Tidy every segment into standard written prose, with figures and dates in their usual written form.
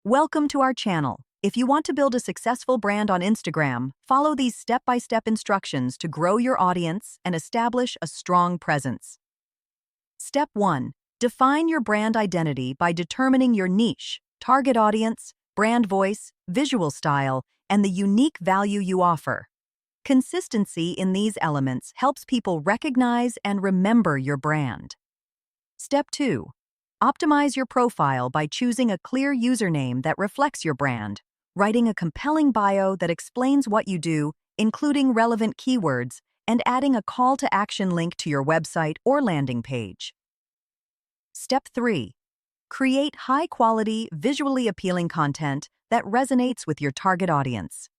Welcome to our channel. If you want to build a successful brand on Instagram, follow these step-by-step instructions to grow your audience and establish a strong presence. Step 1. Define your brand identity by determining your niche, target audience, brand voice, visual style, and the unique value you offer. Consistency in these elements helps people recognize and remember your brand. Step 2. Optimize your profile by choosing a clear username that reflects your brand, writing a compelling bio that explains what you do, including relevant keywords, and adding a call-to-action link to your website or landing page. Step 3. Create high-quality, visually appealing content that resonates with your target audience.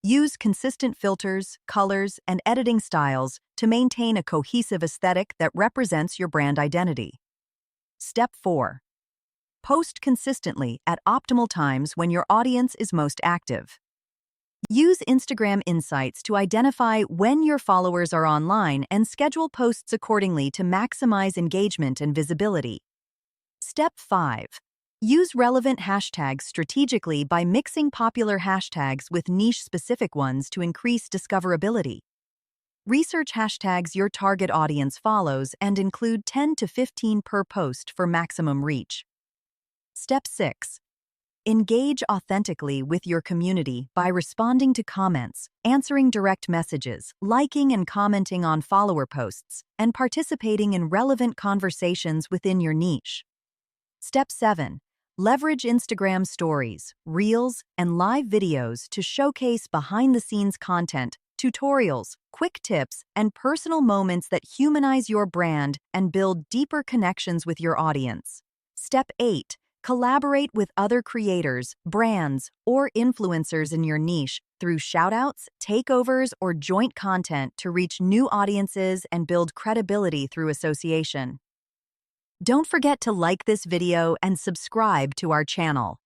Use consistent filters, colors, and editing styles to maintain a cohesive aesthetic that represents your brand identity. Step 4. Post consistently at optimal times when your audience is most active. Use Instagram Insights to identify when your followers are online and schedule posts accordingly to maximize engagement and visibility. Step 5. Use relevant hashtags strategically by mixing popular hashtags with niche-specific ones to increase discoverability. Research hashtags your target audience follows and include 10 to 15 per post for maximum reach. Step 6. Engage authentically with your community by responding to comments, answering direct messages, liking and commenting on follower posts, and participating in relevant conversations within your niche. Step 7. Leverage Instagram stories, reels, and live videos to showcase behind-the-scenes content, tutorials, quick tips, and personal moments that humanize your brand and build deeper connections with your audience. Step 8. Collaborate with other creators, brands, or influencers in your niche through shoutouts, takeovers, or joint content to reach new audiences and build credibility through association. Don't forget to like this video and subscribe to our channel.